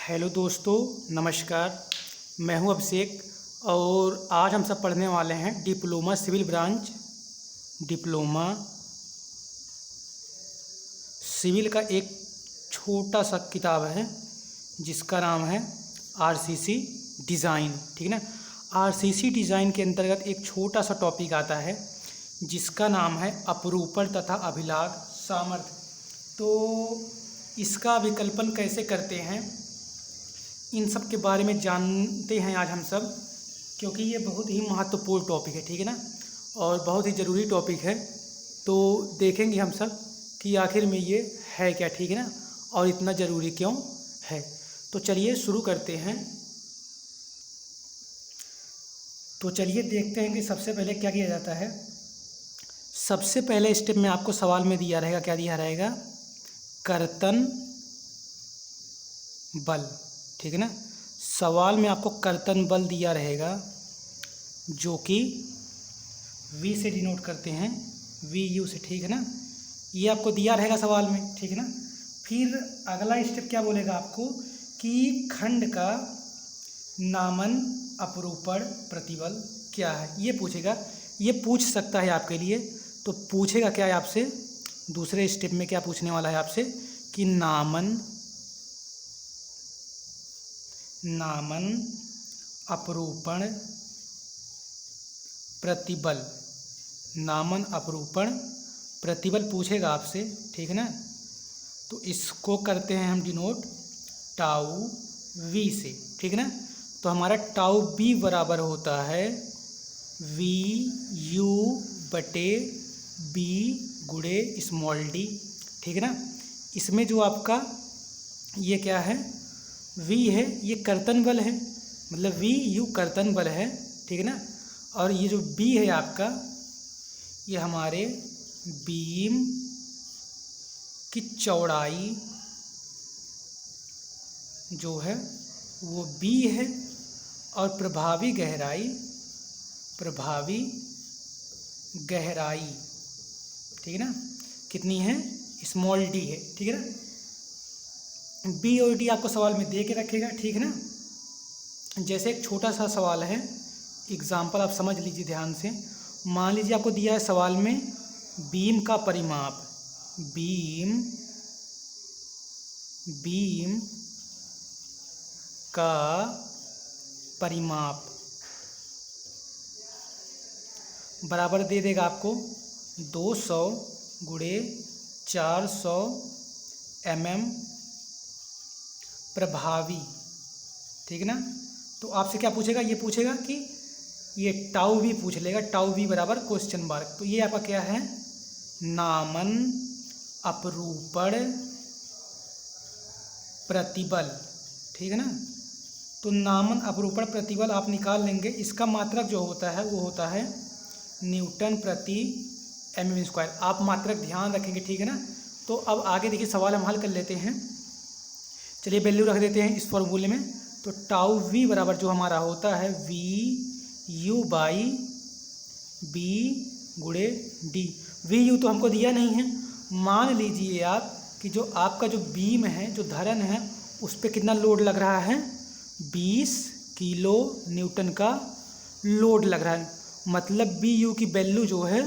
Hello दोस्तों, नमस्कार। मैं हूं अभिषेक और आज हम सब पढ़ने वाले हैं diploma civil branch. Diploma civil का एक छोटा सा किताब है जिसका नाम है आरसीसी डिज़ाइन। ठीक है ना। आरसीसी डिज़ाइन के अंतर्गत एक छोटा सा टॉपिक आता है जिसका नाम है अपरूपण तथा अभिलाग सामर्थ्य। तो इसका विकल्पन कैसे करते हैं, इन सब के बारे में जानते हैं आज हम सब, क्योंकि ये बहुत ही महत्वपूर्ण टॉपिक है। ठीक है ना, और बहुत ही ज़रूरी टॉपिक है। तो देखेंगे हम सब कि आखिर में ये है क्या। ठीक है ना, और इतना ज़रूरी क्यों है। तो चलिए शुरू करते हैं। तो चलिए देखते हैं कि सबसे पहले क्या किया जाता है। सबसे पहले स्टेप में आपको सवाल में दिया रहेगा, क्या दिया रहेगा, कर्तन बल। ठीक है ना, सवाल में आपको कर्तन बल दिया रहेगा जो कि V से डिनोट करते हैं, VU से। ठीक है ना, ये आपको दिया रहेगा सवाल में। ठीक है ना, फिर अगला स्टेप क्या बोलेगा आपको कि खंड का नामन अपरूपण प्रतिबल क्या है, ये पूछेगा। ये पूछ सकता है आपके लिए। तो पूछेगा क्या है आपसे, दूसरे स्टेप में क्या पूछने वाला है आपसे कि नामन अपरूपण प्रतिबल, नामन अपरूपण प्रतिबल पूछेगा आपसे। ठीक है ना, तो इसको करते हैं हम डिनोट टाउ V से। ठीक है ना, तो हमारा टाउ B बराबर होता है VU बटे B गुणे स्मॉल d। ठीक है ना, इसमें जो आपका ये क्या है, V है, ये कर्तन बल है, मतलब VU कर्तन बल है। ठीक है ना, और ये जो B है आपका, ये हमारे बीम की चौड़ाई जो है वो B है, और प्रभावी गहराई ठीक है ना, कितनी है, स्मॉल d है। ठीक है ना, B और D आपको सवाल में दे के रखेगा। ठीक है ना, जैसे एक छोटा सा सवाल है, एग्जाम्पल आप समझ लीजिए ध्यान से। मान लीजिए आपको दिया है सवाल में बीम का परिमाप, बीम का परिमाप बराबर दे देगा आपको 200 गुणे 400 mm प्रभावी। ठीक है ना, तो आपसे क्या पूछेगा, ये पूछेगा कि ये टाउ V पूछ लेगा, टाउ V बराबर क्वेश्चन मार्क। तो ये आपका क्या है, नामन अपरूपण प्रतिबल। ठीक है ना, तो नामन अपरूपण प्रतिबल आप निकाल लेंगे। इसका मात्रक जो होता है वो होता है न्यूटन प्रति mm²। आप मात्रक ध्यान रखेंगे। ठीक है ना, तो अब आगे देखिए सवाल हम हल कर लेते हैं। चलिए वैल्यू रख देते हैं इस फॉर्मूले में। तो टाउ V बराबर जो हमारा होता है VU बाई B गुणे D। VU तो हमको दिया नहीं है। मान लीजिए आप कि जो आपका जो बीम है, जो धरन है, उस पर कितना लोड लग रहा है, 20 किलो न्यूटन का लोड लग रहा है। मतलब BU की वैल्यू जो है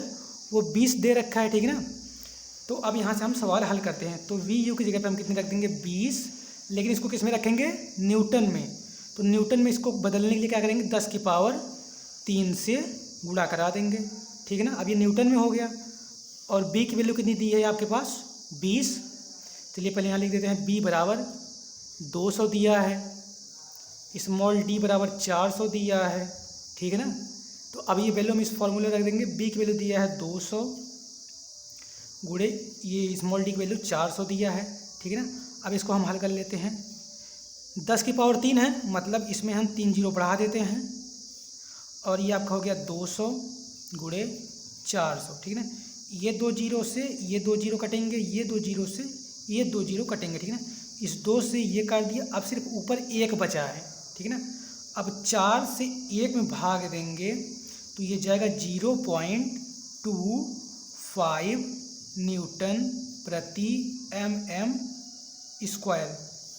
वो 20 दे रखा है। ठीक है ना, तो अब यहाँ से हम सवाल हल करते हैं। तो VU की जगह पे हम कितने रख देंगे, 20, लेकिन इसको किस में रखेंगे, न्यूटन में। तो न्यूटन में इसको बदलने के लिए क्या करेंगे, 10 की पावर 3 से गुणा करा देंगे। ठीक है ना, अब ये न्यूटन में हो गया। और B की वैल्यू कितनी दी है आपके पास, 20। चलिए पहले यहाँ लिख देते हैं B बराबर 200 दिया है, स्मॉल d बराबर 400 दिया है। ठीक है ना, तो अब ये वैल्यू हम इस फॉर्मूले रख देंगे। B की वैल्यू दिया है 200 गुणे ये स्मॉल d की वैल्यू 400 दिया है। ठीक है ना, अब इसको हम हल कर लेते हैं। 10 की पावर 3 है, मतलब इसमें हम 3 जीरो बढ़ा देते हैं, और ये आपका हो गया 200 गुणे 400। ठीक है ना, ये 2 जीरो से ये 2 जीरो कटेंगे, ये 2 जीरो से ये 2 जीरो कटेंगे। ठीक है ना, इस 2 से ये काट दिया, अब सिर्फ ऊपर 1 बचा है। ठीक है ना, अब 4 से 1 में भाग देंगे तो ये जाएगा 0.25 न्यूटन प्रति mm²।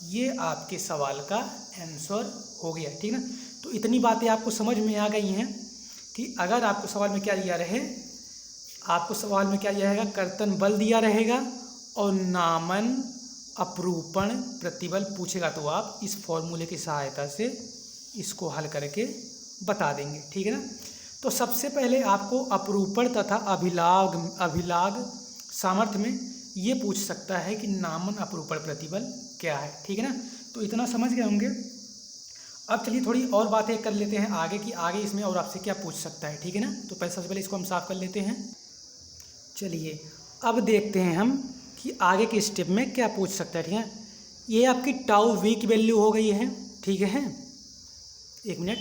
ये आपके सवाल का आंसर हो गया, ठीक ना। तो इतनी बातें आपको समझ में आ गई हैं कि अगर आपको सवाल में क्या दिया रहे, आपको सवाल में क्या दिया रहेगा, कर्तन बल दिया रहेगा और नामन अपरूपण प्रतिबल पूछेगा तो आप इस फॉर्मूले की सहायता से इसको हल करके बता देंगे, ठीक है ना। तो सबसे पहले आपको अपरूपण तथा अभिलाग सामर्थ्य में ये पूछ सकता है कि नामन अपरूपण प्रतिबल क्या है, ठीक है ना। तो इतना समझ गए होंगे। अब चलिए थोड़ी और बातें कर लेते हैं आगे कि आगे इसमें और आपसे क्या पूछ सकता है, ठीक है ना। तो पहले सबसे पहले इसको हम साफ कर लेते हैं। चलिए अब देखते हैं हम कि आगे के स्टेप में क्या पूछ सकता है, ठीक है। ये आपकी टाउ वी की वैल्यू हो गई है, ठीक है। एक मिनट,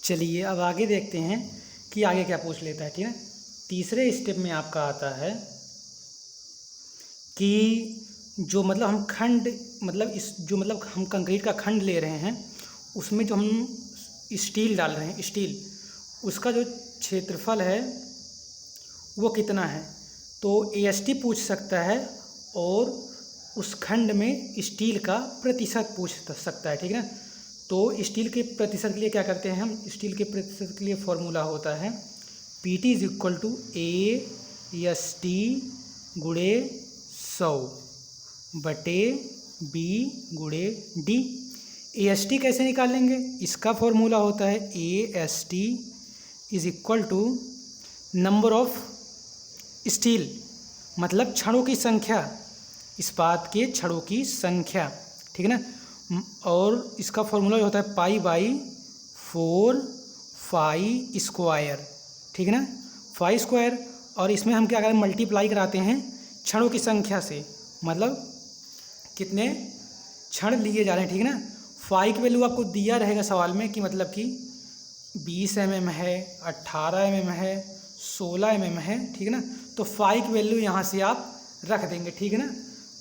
चलिए अब आगे देखते हैं कि आगे क्या पूछ लेता है, ठीक है। तीसरे स्टेप में आपका आता है कि जो मतलब हम खंड मतलब इस जो मतलब हम कंक्रीट का खंड ले रहे हैं उसमें जो हम स्टील डाल रहे हैं, स्टील उसका जो क्षेत्रफल है वो कितना है। तो AST पूछ सकता है और उस खंड में स्टील का प्रतिशत पूछ सकता है, ठीक है ना। तो स्टील के प्रतिशत के लिए क्या करते हैं हम, स्टील के प्रतिशत के लिए फॉर्मूला होता है PT = AST गुणे 100/B गुणे D। AST कैसे निकालेंगे, इसका फॉर्मूला होता है AST = नंबर ऑफ स्टील, मतलब छड़ों की संख्या, इस्पात के छड़ों की संख्या, ठीक है ना। और इसका फॉर्मूला होता है π/4 φ², ठीक है ना, φ²। और इसमें हम क्या करें, मल्टीप्लाई कराते हैं छड़ों की संख्या से, मतलब कितने क्षण लिए जा रहे हैं, ठीक है ना। फाई की वैल्यू आपको दिया रहेगा सवाल में कि मतलब कि 20 mm है, 18 mm है, 16 mm है, ठीक है ना। तो फाई की वैल्यू यहाँ से आप रख देंगे, ठीक है ना।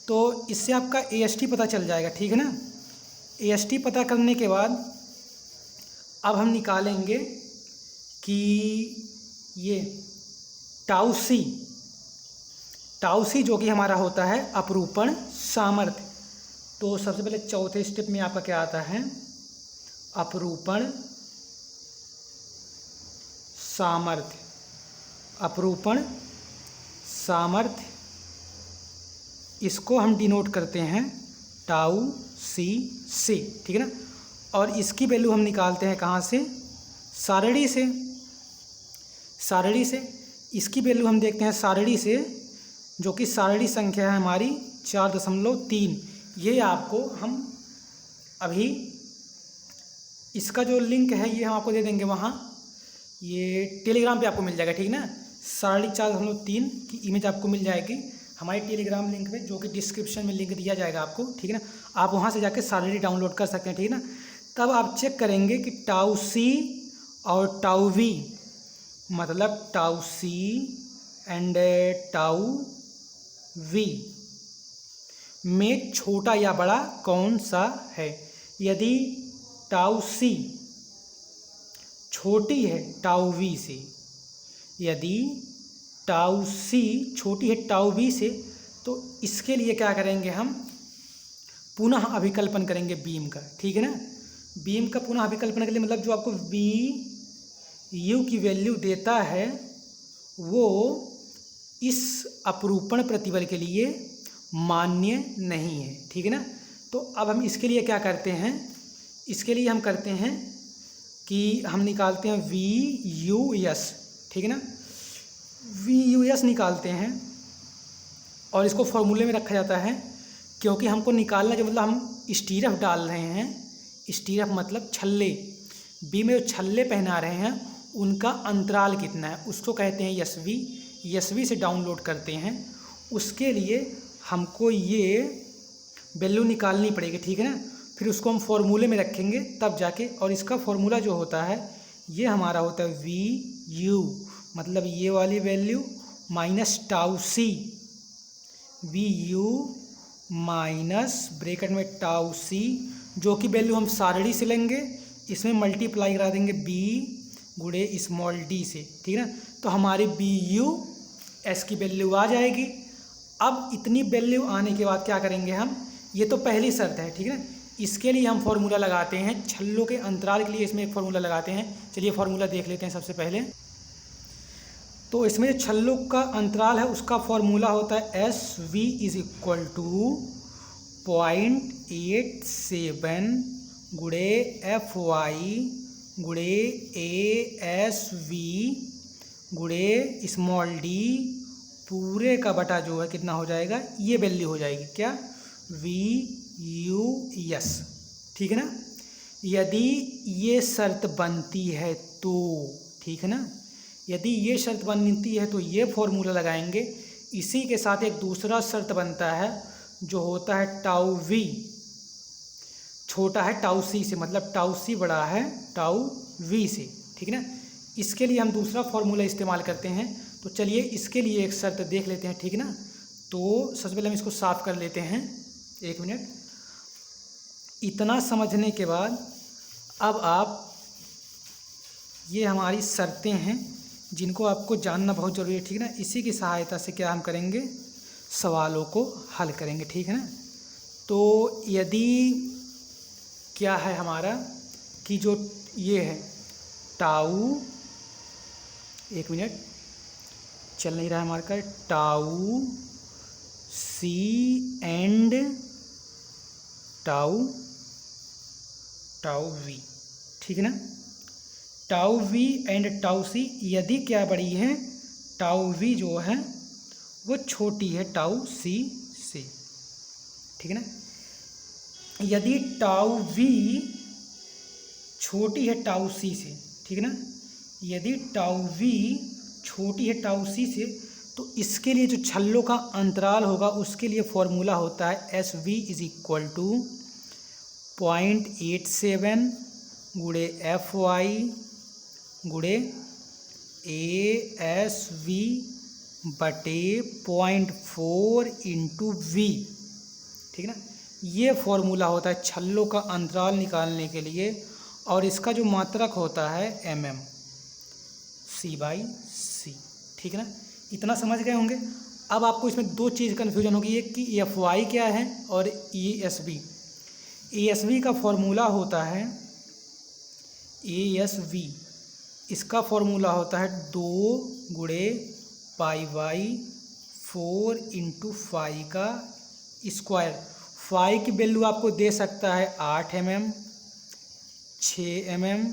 तो इससे आपका AST पता चल जाएगा, ठीक है ना। AST पता करने के बाद अब हम निकालेंगे कि ये टाउ सी जो कि हमारा होता है अपरूपण सामर्थ्य। तो सबसे पहले चौथे स्टेप में आपका क्या आता है, अपरूपण सामर्थ्य। अपरूपण सामर्थ्य इसको हम डिनोट करते हैं τC से, ठीक है ना। और इसकी वैल्यू हम निकालते हैं कहाँ से, सारणी से। इसकी वैल्यू हम देखते हैं सारणी से, जो कि सारणी संख्या है हमारी 4.3। ये आपको हम अभी इसका जो लिंक है ये हम आपको दे देंगे वहाँ, ये टेलीग्राम पे आपको मिल जाएगा, ठीक है ना। सारणी 4.3 की इमेज आपको मिल जाएगी हमारे टेलीग्राम लिंक पे, जो कि डिस्क्रिप्शन में लिंक दिया जाएगा आपको, ठीक है ना। आप वहाँ से जाके सारणी डाउनलोड कर सकते हैं, ठीक है ना। तब आप चेक करेंगे कि τC और τV, मतलब τC एंड τV में छोटा या बड़ा कौन सा है। यदि τC छोटी है τV से, यदि τC छोटी है τV से, तो इसके लिए क्या करेंगे, हम पुनः अभिकल्पन करेंगे बीम का, ठीक है ना। बीम का पुनः अभिकल्पन के लिए मतलब जो आपको VU की वैल्यू देता है वो इस अपरूपण प्रतिबल के लिए मान्य नहीं है, ठीक है ना। तो अब हम इसके लिए क्या करते हैं, इसके लिए हम करते हैं कि हम निकालते हैं VUS, ठीक है ना। VUS निकालते हैं और इसको फॉर्मूले में रखा जाता है, क्योंकि हमको निकालना जो मतलब हम स्टीरफ डाल रहे हैं, स्टीरफ मतलब छल्ले, बी में जो छल्ले पहना रहे हैं उनका अंतराल कितना है उसको कहते हैं SV से डाउनलोड करते हैं। उसके लिए हमको ये वैल्यू निकालनी पड़ेगी, ठीक है ना। फिर उसको हम फॉर्मूले में रखेंगे तब जाके, और इसका फॉर्मूला जो होता है ये हमारा होता है VU, मतलब ये वाली value minus τC, VU minus bracket में τC, जो कि वैल्यू हम सारणी से लेंगे, इसमें मल्टीप्लाई करा देंगे B गुणे स्मॉल d से, ठीक है ना। तो हमारी BUS की वैल्यू आ जाएगी। अब इतनी वैल्यू आने के बाद क्या करेंगे हम, ये तो पहली शर्त है, ठीक है ना। इसके लिए हम फॉर्मूला लगाते हैं, छल्लों के अंतराल के लिए इसमें एक फॉर्मूला लगाते हैं। चलिए फॉर्मूला देख लेते हैं सबसे पहले। तो इसमें जो छल्लों का अंतराल है उसका फॉर्मूला होता है SV इज इक्वल टू 0.87 गुणे FY गुणे ASV गुणे स्मॉल d पूरे का बटा जो है कितना हो जाएगा, ये वैल्यू हो जाएगी क्या, VUS, ठीक है ना। यदि ये शर्त बनती है तो, ठीक है ना, यदि ये शर्त बनती है तो ये फॉर्मूला लगाएंगे। इसी के साथ एक दूसरा शर्त बनता है जो होता है टाउ V छोटा है टाउ C से, मतलब टाउ C बड़ा है टाउ V से, ठीक है ना। इसके लिए हम दूसरा फॉर्मूला इस्तेमाल करते हैं। तो चलिए इसके लिए एक शर्त देख लेते हैं, ठीक है ना। तो सबसे पहले हम इसको साफ कर लेते हैं, 1 मिनट। इतना समझने के बाद अब आप, ये हमारी शर्तें हैं जिनको आपको जानना बहुत ज़रूरी है, ठीक है ना। इसी की सहायता से क्या हम करेंगे, सवालों को हल करेंगे, ठीक है ना। तो यदि क्या है हमारा कि जो ये है टाउ, 1 मिनट चल नहीं रहा है हमारा का, tau C and tau V, ठीक है ना। Tau V and tau C यदि क्या बड़ी है, टाउ V जो है वो छोटी है टाउ C से, ठीक है ना। यदि टाउ V छोटी है टाउ C से, ठीक है ना, यदि टाउ V छोटी है टाउ C से, तो इसके लिए जो छल्लों का अंतराल होगा उसके लिए फॉर्मूला होता है SV इज इक्वल टू 0.87 गुणे FY गुणे ASV बटे 0.4 इंटू V, ठीक है ना। ये फॉर्मूला होता है छल्लों का अंतराल निकालने के लिए, और इसका जो मात्रक होता है mm C/C, ठीक है ना। इतना समझ गए होंगे। अब आपको इसमें दो चीज़ कन्फ्यूजन होगी, एक कि FY क्या है और ASV। ASV का फॉर्मूला होता है, ASV इसका फॉर्मूला होता है 2 गुणे π/4 इंटू फाई का स्क्वायर। फाई की वैल्यू आपको दे सकता है 8 mm, 6 mm,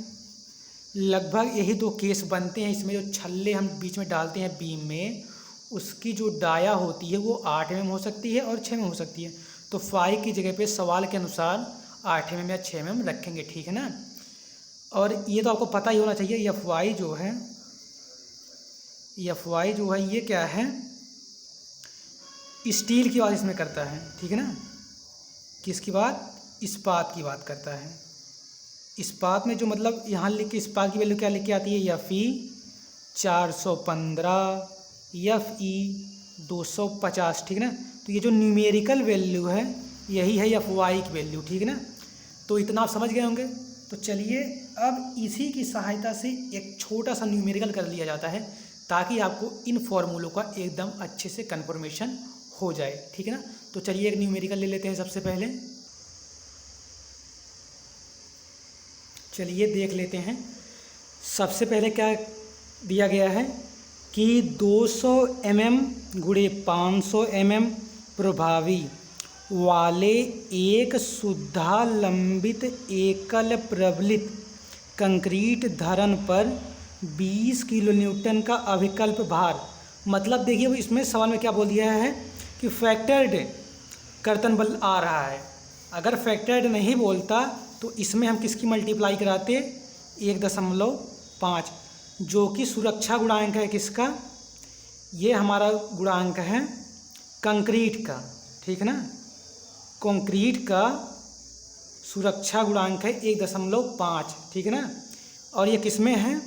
लगभग यही दो केस बनते हैं। इसमें जो छल्ले हम बीच में डालते हैं बीम में, उसकी जो डाया होती है वो 8 mm हो सकती है और 6 mm हो सकती है। तो फाई की जगह पे सवाल के अनुसार 8 mm या 6 mm रखेंगे, ठीक है ना। और ये तो आपको पता ही होना चाहिए, FY जो है ये क्या है, स्टील की बात इसमें करता है, ठीक है ना। किसकी बात, इस्पात की बात करता है। इस्पात में जो मतलब यहाँ लिख के इस्पात की वैल्यू क्या लिख के आती है, FE 415, FE 250, ठीक है ना। तो ये जो न्यूमेरिकल वैल्यू है यही है FY की वैल्यू, ठीक है ना। तो इतना आप समझ गए होंगे। तो चलिए अब इसी की सहायता से एक छोटा सा न्यूमेरिकल कर लिया जाता है ताकि आपको इन फॉर्मूलों का एकदम अच्छे से कन्फर्मेशन हो जाए, ठीक है ना। तो चलिए एक न्यूमेरिकल ले लेते हैं सबसे पहले। चलिए देख लेते हैं। सबसे पहले क्या दिया गया है कि 200 mm गुणे 500 mm प्रभावी वाले एक शुद्धा लंबित एकल प्रबलित कंक्रीट धरन पर 20 किलो न्यूटन का अभिकल्प भार। मतलब देखिए वो इसमें सवाल में क्या बोल दिया है कि फैक्टर्ड कर्तन बल आ रहा है। अगर फैक्टर्ड नहीं बोलता तो इसमें हम किसकी मल्टीप्लाई कराते, 1.5, जो कि सुरक्षा गुणांक है किसका, ये हमारा गुणांक है कंक्रीट का, ठीक है ना। कंक्रीट का सुरक्षा गुणांक है 1.5, ठीक है ना। और ये किसमें है,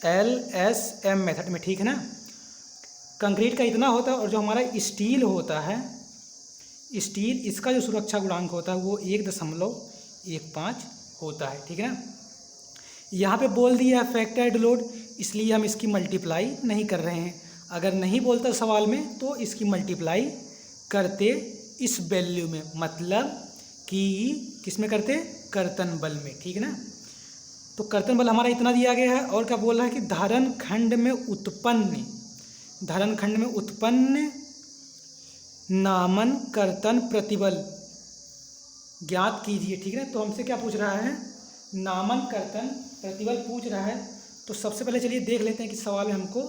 LSM मेथड में, ठीक है ना। कंक्रीट का इतना होता है, और जो हमारा स्टील होता है, स्टील इसका जो सुरक्षा गुणांक होता है वो 1.15 होता है, ठीक है ना। यहाँ पे बोल दिया है फैक्टर्ड लोड, इसलिए हम इसकी मल्टीप्लाई नहीं कर रहे हैं। अगर नहीं बोलता सवाल में तो इसकी मल्टीप्लाई करते इस वैल्यू में, मतलब कि किस में करते, कर्तन बल में, ठीक है ना। तो कर्तन बल हमारा इतना दिया गया है। और क्या बोल रहा है कि धारण खंड में उत्पन्न नामन कर्तन प्रतिबल ज्ञात कीजिए, ठीक है ना। तो हमसे क्या पूछ रहा है, नामन कर्तन प्रतिबल पूछ रहा है। तो सबसे पहले चलिए देख लेते हैं कि सवाल में हमको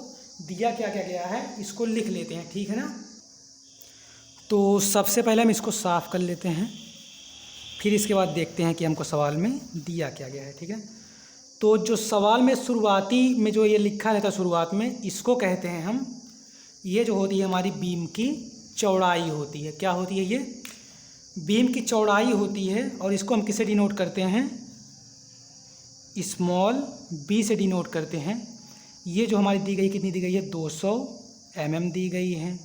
दिया क्या क्या गया है, इसको लिख लेते हैं, ठीक है ना। तो सबसे पहले हम इसको साफ कर लेते हैं, फिर इसके बाद देखते हैं कि हमको सवाल में दिया क्या गया है, ठीक है। तो जो सवाल में शुरुआती में जो ये लिखा रहता है शुरुआत में, इसको कहते हैं हम, ये जो होती है हमारी बीम की चौड़ाई होती है। क्या होती है, ये बीम की चौड़ाई होती है। और इसको हम किससे डिनोट करते हैं, स्मॉल बी से डिनोट करते हैं। ये जो हमारी दी गई कितनी दी गई है, 200 mm दी गई है,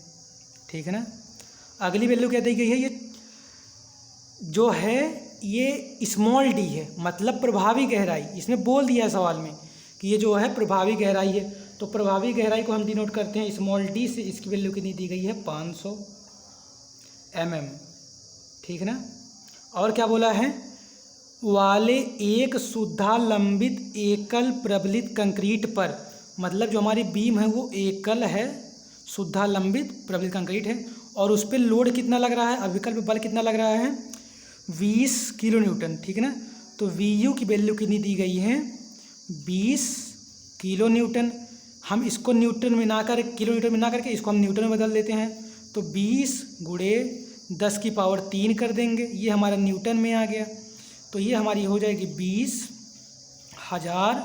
ठीक है ना। अगली वैल्यू क्या दी गई है, ये जो है ये स्मॉल डी है, मतलब प्रभावी गहराई। इसमें बोल दिया है सवाल में कि ये जो है प्रभावी गहराई है। तो प्रभावी गहराई को हम डिनोट करते हैं स्मॉल डी से। इसकी वैल्यू कितनी दी गई है, 500 mm, ठीक है ना। और क्या बोला है, वाले एक शुद्धा लंबित एकल प्रबलित कंक्रीट पर, मतलब जो हमारी बीम है वो एकल है, शुद्धा लंबित प्रबलित कंक्रीट है। और उस पर लोड कितना लग रहा है, अविकल पे बल कितना लग रहा है, 20 किलो न्यूटन, ठीक है ना। तो VU की वैल्यू कितनी दी गई है, 20 किलो न्यूटन। हम इसको न्यूटन में ना कर किलो न्यूटन में ना करके इसको हम न्यूटन में बदल देते हैं। तो 20 गुणे 10 की पावर 3 कर देंगे, ये हमारा न्यूटन में आ गया। तो ये हमारी हो जाएगी 20,000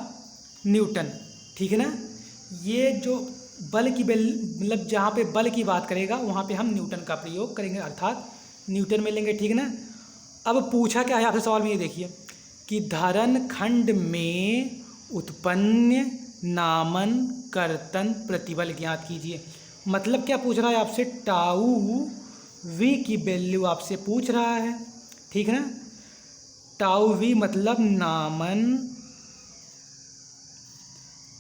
न्यूटन, ठीक है ना। ये जो बल की मतलब जहाँ पे बल की बात करेगा वहाँ पे हम न्यूटन का प्रयोग करेंगे, अर्थात न्यूटन में लेंगे, ठीक है ना। अब पूछा क्या है आपसे सवाल में, ये देखिए कि धारण खंड में उत्पन्न नामन कर्तन प्रतिबल ज्ञात कीजिए। मतलब क्या पूछ रहा है आपसे, टाउ वी की वैल्यू आपसे पूछ रहा है, ठीक है ना। टाउ वी मतलब नामन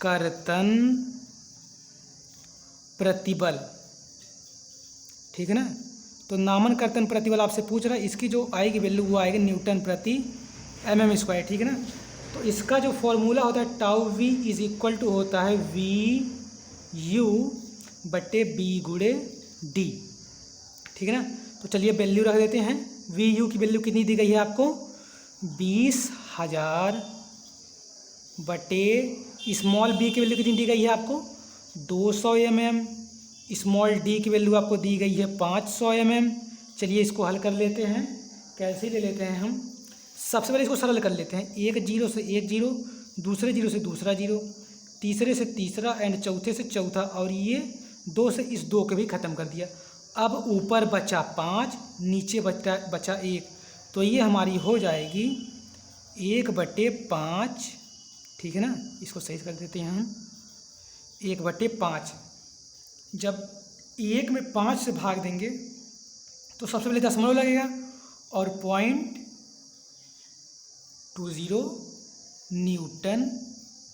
कर्तन प्रतिबल, ठीक है ना। तो नामन कर्तन प्रतिबल आपसे पूछ रहा है, इसकी जो आएगी वैल्यू वो आएगी न्यूटन प्रति mm², ठीक है ना। तो इसका जो फॉर्मूला होता है tau V is equal to होता है VU बटे B गुणे D, ठीक है ना। तो चलिए वैल्यू रख देते हैं। VU की वैल्यू कितनी दी गई है आपको, 20,000 बटे स्मॉल b की वैल्यू कितनी दी गई है आपको, 200 mm। स्मॉल d की वैल्यू आपको दी गई है 500 mm। चलिए इसको हल कर लेते हैं, कैसे ले लेते हैं हम। सबसे पहले इसको सरल कर लेते हैं, एक जीरो से एक जीरो, दूसरे जीरो से दूसरा जीरो, तीसरे से तीसरा एंड चौथे से चौथा, और ये 2 से इस 2 को भी ख़त्म कर दिया। अब ऊपर बचा 5, नीचे बचा 1, तो ये हमारी हो जाएगी 1/5, ठीक है ना। इसको सही कर देते हैं हम, 1/5। जब 1 में 5 से भाग देंगे तो सबसे पहले दशमलव लगेगा और 0.20 न्यूटन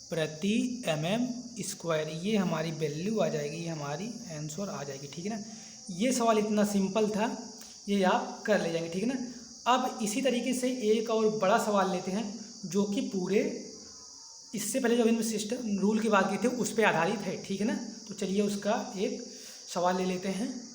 प्रति mm², ये हमारी वैल्यू आ जाएगी, ये हमारी आंसर आ जाएगी, ठीक है ना। ये सवाल इतना सिंपल था, ये आप कर ले जाएंगे, ठीक है ना। अब इसी तरीके से एक और बड़ा सवाल लेते हैं जो कि पूरे इससे पहले जब इन सिस्टम रूल की बात की थी उस पर आधारित है, ठीक है ना। तो चलिए उसका एक सवाल ले लेते हैं।